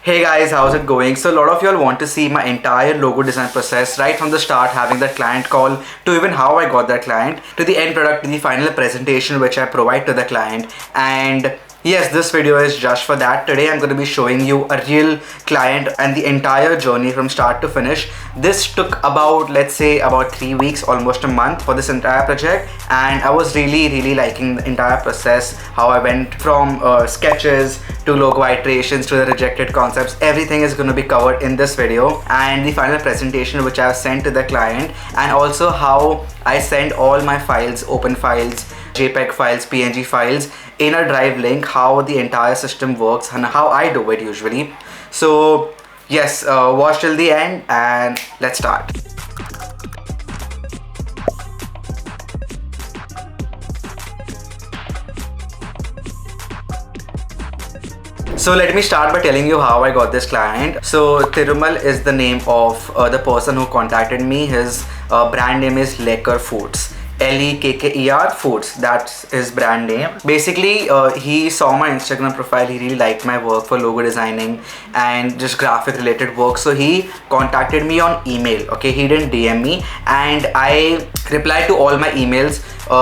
Hey guys, how's it going? So a lot of y'all want to see my entire logo design process right from the start, having that client call to even how I got that client to the end product to the final presentation which I provide to the client. And yes, this video is just for that. Today I'm going to be showing you a real client and the entire journey from start to finish. This took about, let's say, about 3 weeks, almost a month for this entire project, and I was really liking the entire process, how I went from sketches to logo iterations to the rejected concepts. Everything is going to be covered in this video, and the final presentation which I have sent to the client, and also how I send all my files, open files, JPEG files, PNG files in a drive link, how the entire system works and how I do it usually. So yes, watch till the end and let's start. So let me start by telling you how I got this client. So Thirumal is the name of the person who contacted me. His brand name is Lekar Foods. Lekker Foods, that's his brand name. Basically, he saw my Instagram profile, he really liked my work for logo designing and just graphic related work. So he contacted me on email, okay? He didn't DM me, and I replied to all my emails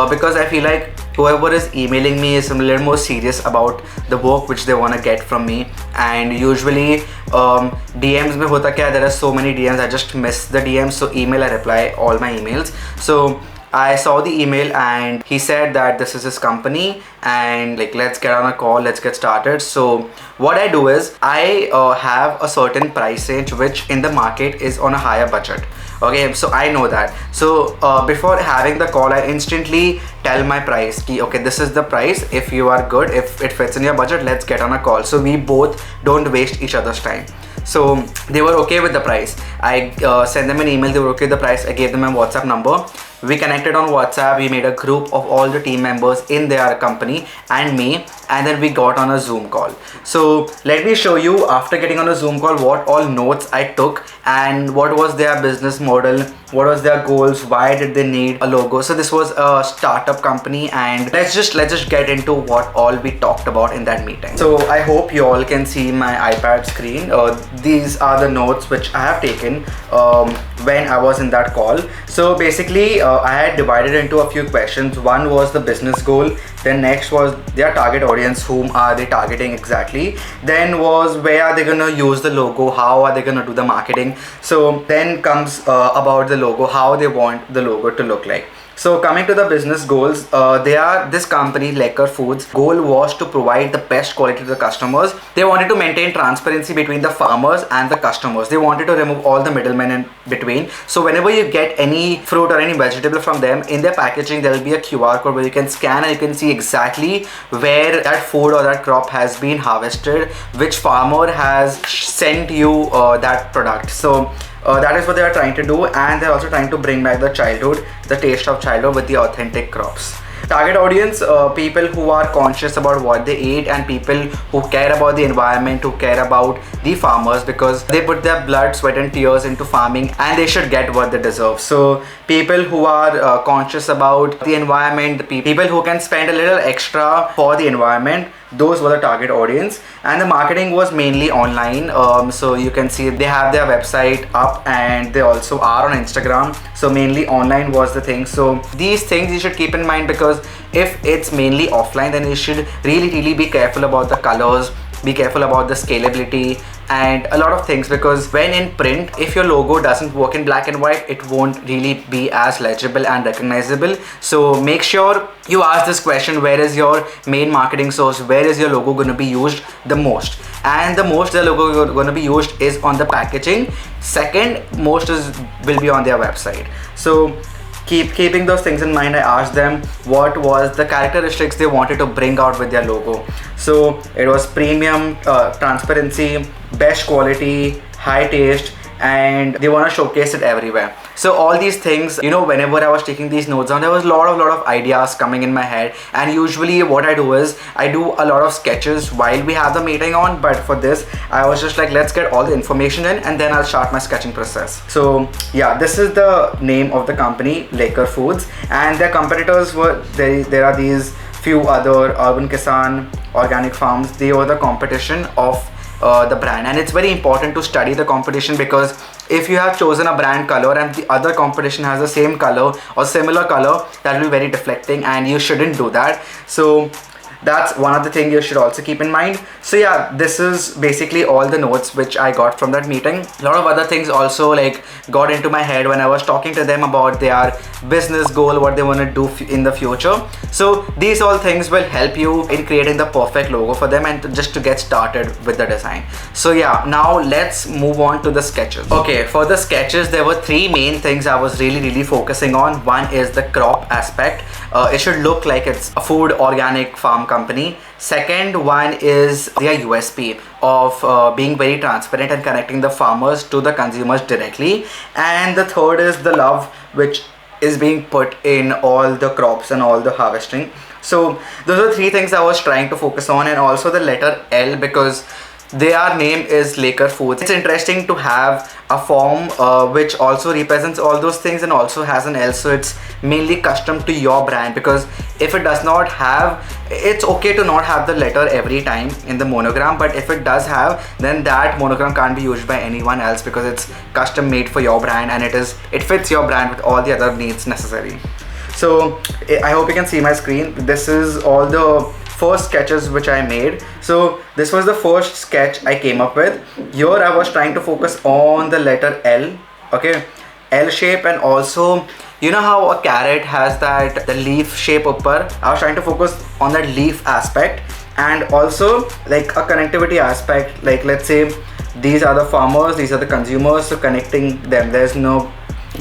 because I feel like whoever is emailing me is a little more serious about the work which they want to get from me. And usually DMs mein hota kya, there are so many DMs, I just miss the DMs. So email, I reply all my emails. So I saw the email and he said that this is his company and like, let's get on a call, let's get started. So what I do is I have a certain price range which in the market is on a higher budget. Okay, so I know that. So before having the call, I instantly tell my price ki, okay, this is the price. If you are good, if it fits in your budget, let's get on a call. So we both don't waste each other's time. So they were okay with the price. I sent them an email, they were okay with the price. I gave them my WhatsApp number. We connected on WhatsApp, we made a group of all the team members in their company and me, and then we got on a Zoom call. So let me show you, after getting on a Zoom call, what all notes I took and what was their business model, what was their goals, why did they need a logo. So this was a startup company, and let's just get into what all we talked about in that meeting. So I hope you all can see my iPad screen. These are the notes which I have taken when I was in that call. So basically I had divided into a few questions. One was the business goal, then next was their target audience, whom are they targeting exactly, then was where are they gonna use the logo, how are they gonna do the marketing. So then comes about the logo, how they want the logo to look like. So coming to the business goals, this company Lekar Foods goal was to provide the best quality to the customers. They wanted to maintain transparency between the farmers and the customers. They wanted to remove all the middlemen in between. So whenever you get any fruit or any vegetable from them, in their packaging there will be a QR code where you can scan and you can see exactly where that food or that crop has been harvested, which farmer has sent you that product. So that is what they are trying to do, and they're also trying to bring back the childhood, the taste of childhood with the authentic crops. Target audience, people who are conscious about what they eat and people who care about the environment, who care about the farmers, because they put their blood, sweat and tears into farming and they should get what they deserve. So people who are conscious about the environment, the people who can spend a little extra for the environment, those were the target audience. And the marketing was mainly online. So you can see they have their website up and they also are on Instagram. So mainly online was the thing. So these things you should keep in mind, because if it's mainly offline, then you should really be careful about the colors, be careful about the scalability and a lot of things, because when in print, if your logo doesn't work in black and white, it won't really be as legible and recognizable. So make sure you ask this question, where is your main marketing source, where is your logo going to be used the most? And the most the logo going to be used is on the packaging. Second most will be on their website. So keeping those things in mind, I asked them what was the characteristics they wanted to bring out with their logo. So it was premium, transparency, best quality, high taste, and they want to showcase it everywhere. So all these things, you know, whenever I was taking these notes down, there was a lot of ideas coming in my head. And usually what I do is I do a lot of sketches while we have the meeting on, but for this I was just like, let's get all the information in and then I'll start my sketching process. So yeah, this is the name of the company, Lekar Foods, and their competitors were there are these few other Urban Kisan organic farms. They were the competition of the brand. And it's very important to study the competition, because if you have chosen a brand color and the other competition has the same color or similar color, that will be very deflecting and you shouldn't do that. So that's one of the things you should also keep in mind. So yeah, this is basically all the notes which I got from that meeting. A lot of other things also like got into my head when I was talking to them about their business goal, what they want to do in the future. So these all things will help you in creating the perfect logo for them and just to get started with the design. So yeah, now let's move on to the sketches. Okay, for the sketches there were three main things I was really focusing on. One is the crop aspect. It should look like it's a food organic farm company. Second one is their USP of being very transparent and connecting the farmers to the consumers directly. And the third is the love which is being put in all the crops and all the harvesting. So those are three things I was trying to focus on. And also the letter L, because their name is Laker Foods. It's interesting to have a form which also represents all those things and also has an L, so it's mainly custom to your brand. Because if it does not have, it's okay to not have the letter every time in the monogram, but if it does have, then that monogram can't be used by anyone else because it's custom made for your brand and it fits your brand with all the other needs necessary. So I hope you can see my screen. This is all the first sketches which I made. So this was the first sketch I came up with. Here I was trying to focus on the letter L, okay, L shape. And also, you know how a carrot has that the leaf shape upper, I was trying to focus on that leaf aspect. And also like a connectivity aspect, like let's say these are the farmers, these are the consumers, so connecting them, there's no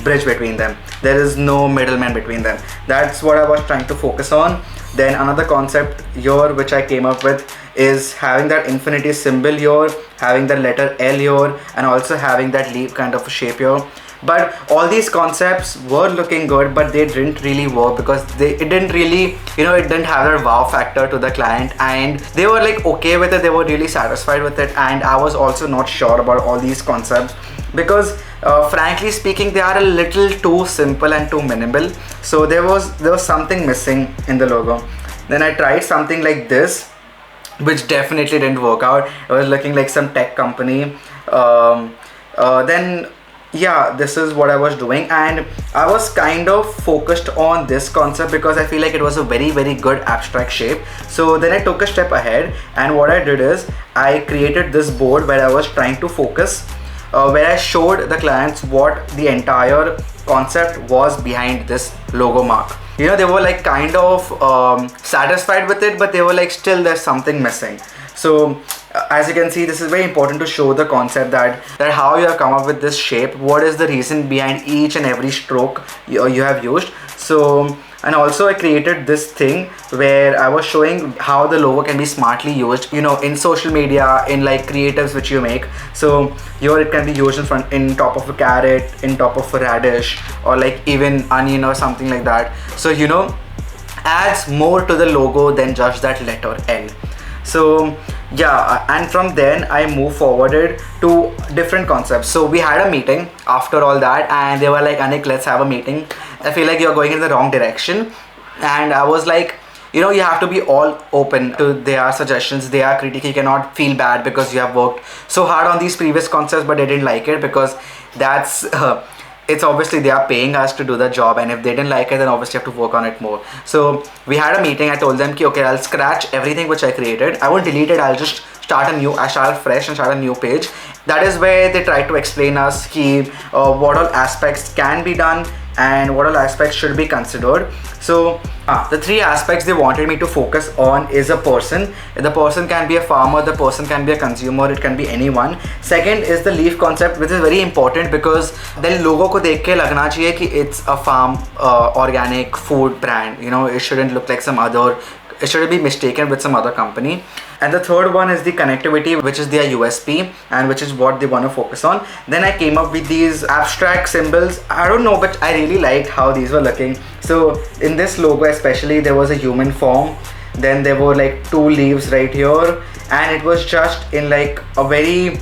bridge between them, there is no middleman between them. That's what I was trying to focus on. Then another concept here which I came up with is having that infinity symbol here, having the letter L here, and also having that leaf kind of shape here. But all these concepts were looking good, but they didn't really work because it didn't really, it didn't have that wow factor to the client, and they were like okay with it, they were really satisfied with it. And I was also not sure about all these concepts because frankly speaking, they are a little too simple and too minimal. So there was something missing in the logo. Then I tried something like this, which definitely didn't work out. It was looking like some tech company. Then yeah, this is what I was doing, and I was kind of focused on this concept because I feel like it was a very good abstract shape. So then I took a step ahead, and what I did is I created this board where I was trying to focus, where I showed the clients what the entire concept was behind this logo mark. They were like kind of satisfied with it, but they were like still there's something missing. So as you can see, this is very important to show the concept that how you have come up with this shape, what is the reason behind each and every stroke you have used. So, and also I created this thing where I was showing how the logo can be smartly used, in social media, in like creatives which you make. So here it can be used in top of a carrot, in top of a radish, or like even onion or something like that. So adds more to the logo than just that letter L. So yeah, and from then I moved forwarded to different concepts. So we had a meeting after all that, and they were like, Anik, let's have a meeting. I feel like you're going in the wrong direction. And I was like, you have to be all open to their suggestions, their critique. You cannot feel bad because you have worked so hard on these previous concepts but they didn't like it, because that's it's obviously they are paying us to do the job, and if they didn't like it, then obviously have to work on it more. So we had a meeting. I told them, okay, I'll scratch everything which I created. I won't delete it. I'll just I start fresh and start a new page. That is where they try to explain us what all aspects can be done and what all aspects should be considered. So the three aspects they wanted me to focus on is a person. The person can be a farmer, the person can be a consumer, it can be anyone. Second is the leaf concept, which is very important because the logo ko dekh ke lagna chahiye ki it's a farm organic food brand. It shouldn't look like some other, it shouldn't be mistaken with some other company. And the third one is the connectivity, which is their USP and which is what they want to focus on. Then I came up with these abstract symbols. I don't know, but I really liked how these were looking. So in this logo especially, there was a human form. Then there were like two leaves right here, and it was just in like a very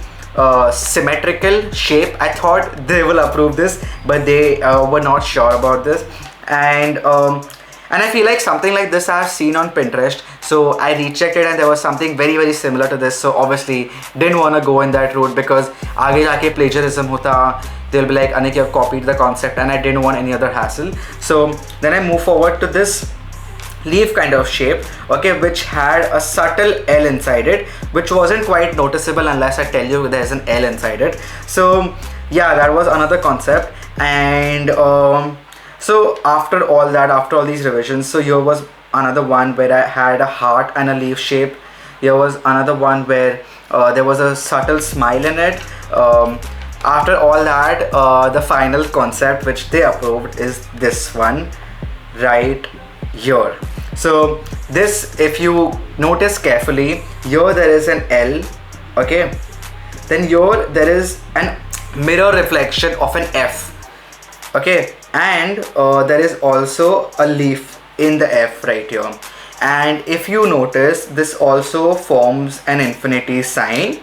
symmetrical shape. I thought they will approve this, but they were not sure about this. And And I feel like something like this I've seen on Pinterest, so I rechecked it and there was something very very similar to this. So obviously didn't want to go in that route because आगे जाके plagiarism होता, they'll be like Anik, you have copied the concept, and I didn't want any other hassle. So then I move forward to this leaf kind of shape, okay, which had a subtle L inside it, which wasn't quite noticeable unless I tell you there's an L inside it. So yeah, that was another concept. And so after all that, after all these revisions, so here was another one where I had a heart and a leaf shape. Here was another one where there was a subtle smile in it. After all that, the final concept which they approved is this one right here. So this, if you notice carefully, here there is an L, okay, then here there is an mirror reflection of an F, okay, and there is also a leaf in the F right here. And if you notice, this also forms an infinity sign.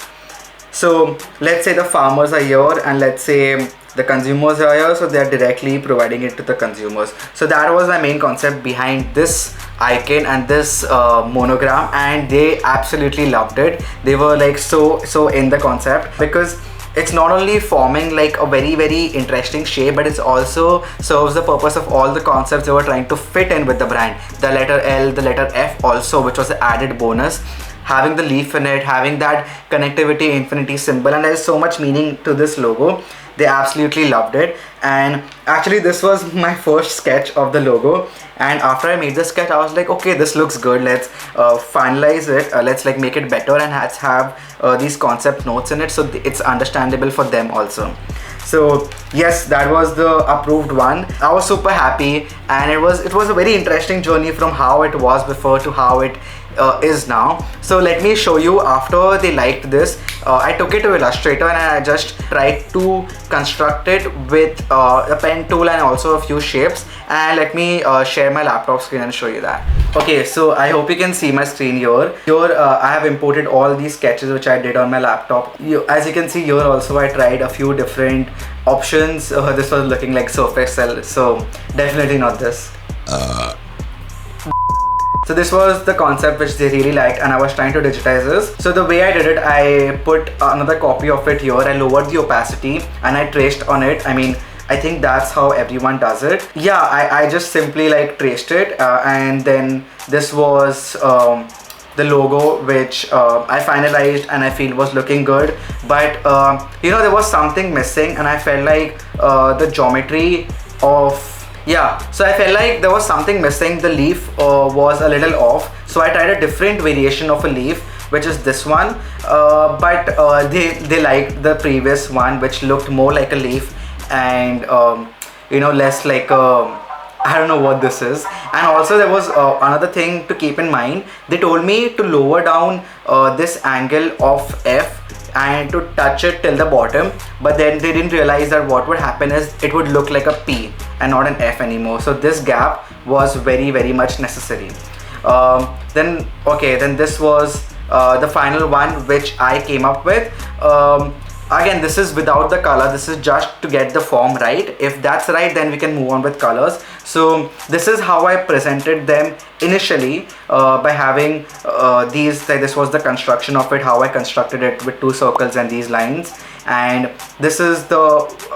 So let's say the farmers are here and let's say the consumers are here, so they are directly providing it to the consumers. So that was the main concept behind this icon and this monogram, and they absolutely loved it. They were like so in the concept, because it's not only forming like a very very interesting shape, but it's also serves the purpose of all the concepts they were trying to fit in with the brand. The letter L, the letter F also, which was the added bonus, having the leaf in it, having that connectivity infinity symbol, and there's so much meaning to this logo. They absolutely loved it. And actually this was my first sketch of the logo, and after I made the sketch I was like, okay, this looks good, let's finalize it, let's like make it better, and let's have these concept notes in it so it's understandable for them also. So yes, that was the approved one. I was super happy, and it was a very interesting journey from how it was before to how it is now. So let me show you after they liked this. I took it to Illustrator and I just tried to construct it with a pen tool and also a few shapes. And let me share my laptop screen and show you that. Okay, so I hope you can see my screen here. Here I have imported all these sketches which I did on my laptop. As you can see here also, I tried a few different options. This was looking like surface cell, so definitely not this. So this was the concept which they really liked, and I was trying to digitize this. So the way I did it, I put another copy of it here. I lowered the opacity and I traced on it. I mean, I think that's how everyone does it. Yeah, I just simply like traced it, and then this was the logo which I finalized and I feel was looking good. But you know, there was something missing, and I felt like the geometry of so I felt like there was something missing. The leaf was a little off, so I tried a different variation of a leaf, which is this one, but they liked the previous one, which looked more like a leaf and you know, less like a, I don't know what this is. And also there was another thing to keep in mind. They told me to lower down this angle of F and to touch it till the bottom, but then they didn't realize that what would happen is it would look like a P and not an F anymore. So this gap was very very much necessary. Then this was the final one which I came up with. Again, this is without the color. This is just to get the form right. If that's right, then we can move on with colors. So this is how I presented them initially, by having these, like this was the construction of it, how I constructed it with two circles and these lines. And this is the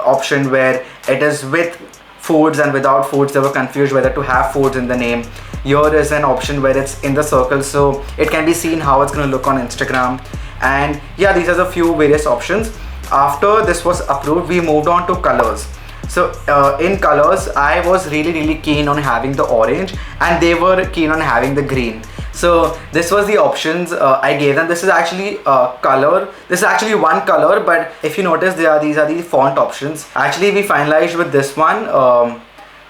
option where it is with foods and without foods. They were confused whether to have foods in the name. Here is an option where it's in the circle, so it can be seen how it's going to look on Instagram. And yeah, these are the few various options. After this was approved, we moved on to colors. So in colors, I was really keen on having the orange, and they were keen on having the green. So this was the options I gave them. This is actually color. This is actually one color, but if you notice, these are the font options. Actually, we finalized with this one.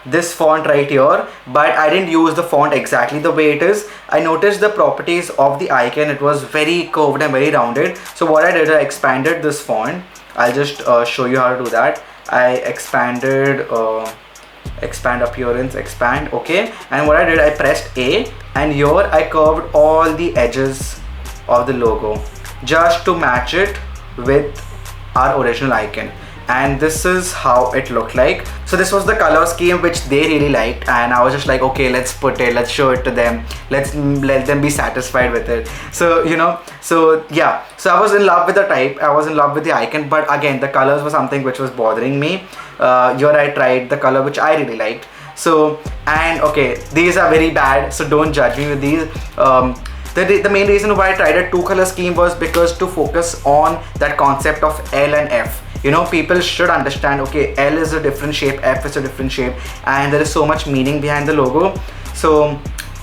This font right here, but I didn't use the font exactly the way it is. I noticed the properties of the icon. It was very curved and very rounded. So what I did, I expanded this font. I'll just show you how to do that. I expanded, expand appearance, expand, okay. And what I did, I pressed A, and here I curved all the edges of the logo just to match it with our original icon. and this is how it looked like. So this was the color scheme which they really liked, and I was just like, okay, let's put it, let's show it to them, let's let them be satisfied with it. So so yeah, so I was in love with the type, I was in love with the icon, but again the colors were something which was bothering me. Here I tried the color which I really liked. So, and okay, these are very bad, so don't judge me with these. The main reason why I tried a 2-color scheme was because to focus on that concept of L and F. People should understand, okay, L is a different shape, F is a different shape, and there is so much meaning behind the logo. So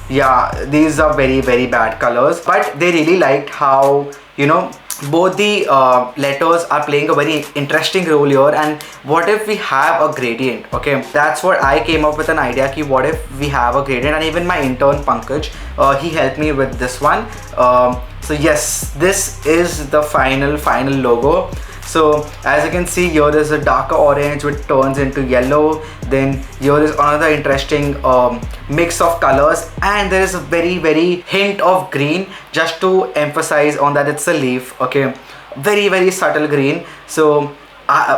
yeah, these are very, very bad colors, but they really liked how, both the letters are playing a very interesting role here. And what if we have a gradient? Okay, that's what I came up with, an idea ki what if we have a gradient, and even my intern Pankaj, he helped me with this one. So yes, this is the final logo. So as you can see, here is a darker orange which turns into yellow. Then here is another interesting mix of colors, and there is a very, very hint of green, just to emphasize on that it's a leaf. Okay, very, very subtle green. So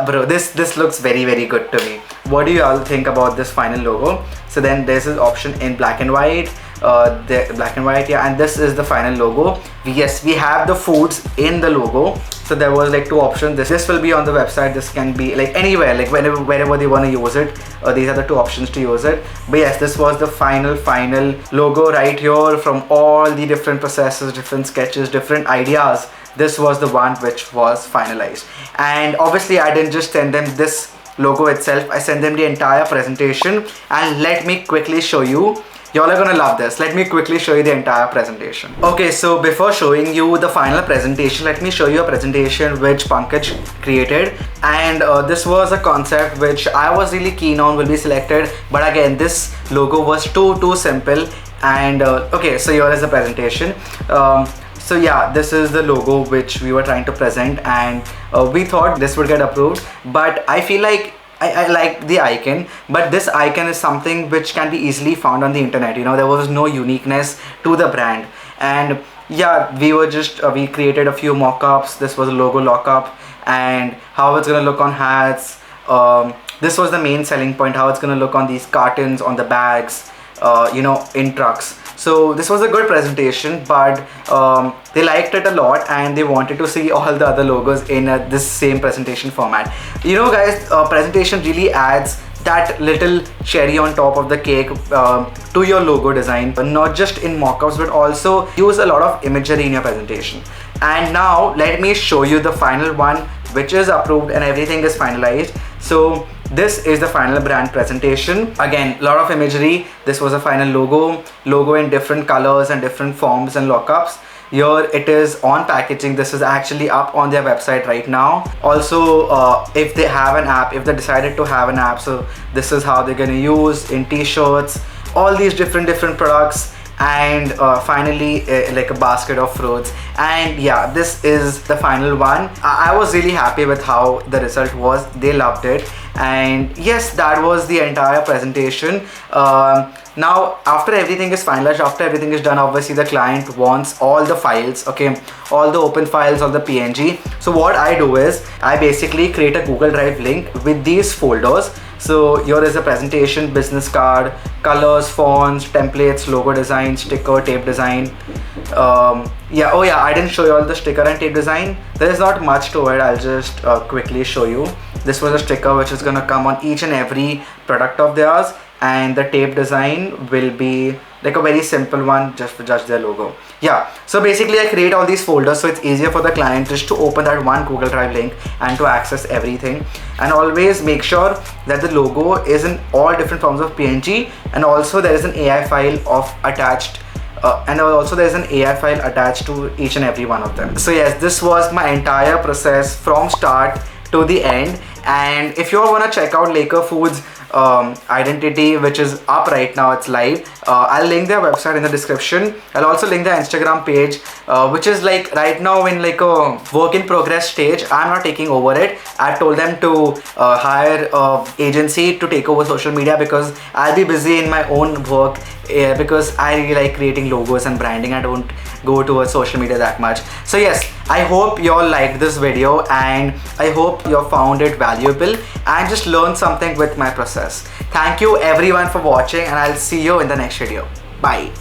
bro, this looks very, very good to me. What do you all think about this final logo? So then there's an option in black and white, yeah, and this is the final logo. Yes, we have the foods in the logo. So there was like 2 options. This will be on the website. This can be like anywhere, like wherever they want to use it. These are the 2 options to use it. But yes, this was the final logo right here, from all the different processes, different sketches, different ideas. This was the one which was finalized. And obviously I didn't just send them this logo itself, I sent them the entire presentation. And let me quickly show you. Y'all are gonna love this. Let me quickly show you the entire presentation. Okay, so before showing you the final presentation, let me show you a presentation which Pankaj created. And this was a concept which I was really keen on will be selected. But again, this logo was too simple. And okay, so here is the presentation. So yeah, this is the logo which we were trying to present, and we thought this would get approved. But I feel like I like the icon, but this icon is something which can be easily found on the internet. There was no uniqueness to the brand. And yeah, we created a few mock-ups. This was a logo lock-up, and how it's gonna look on hats. This was the main selling point, how it's gonna look on these cartons, on the bags, in trucks. So this was a good presentation, but they liked it a lot, and they wanted to see all the other logos in this same presentation format. Guys, presentation really adds that little cherry on top of the cake to your logo design, but not just in mockups, but also use a lot of imagery in your presentation. And now let me show you the final one, which is approved and everything is finalized. So this is the final brand presentation. Again, a lot of imagery. This was a final logo in different colors and different forms and lockups. Here it is on packaging. This is actually up on their website right now. Also, if they have an app, if they decided to have an app, so this is how they're gonna use in t-shirts, all these different products. And finally like a basket of fruits. And yeah, this is the final one. I was really happy with how the result was. They loved it. And yes, that was the entire presentation. Now after everything is finalized, after everything is done, obviously the client wants all the files, okay, all the open files, all the PNG. So what I do is I basically create a Google Drive link with these folders. So here is a presentation, business card, colors, fonts, templates, logo design, sticker, tape design. I didn't show you all the sticker and tape design. There is not much to it. I'll just quickly show you. This was a sticker which is gonna come on each and every product of theirs, and the tape design will be like a very simple one, just for their logo. Yeah, so basically I create all these folders so it's easier for the client just to open that one Google Drive link and to access everything. And always make sure that the logo is in all different forms of PNG, and also there is an AI file attached to each and every one of them. So yes, this was my entire process from start to the end. And if you all want to check out Laker Foods identity, which is up right now, it's live, I'll link their website in the description. I'll also link their Instagram page, which is like right now in like a work in progress stage. I'm not taking over it. I told them to hire an agency to take over social media, because I'll be busy in my own work, because I really like creating logos and branding. I don't go towards social media that much. So yes, I hope you all liked this video, and I hope you found it valuable and just learned something with my process. Thank you everyone for watching, and I'll see you in the next video. Bye.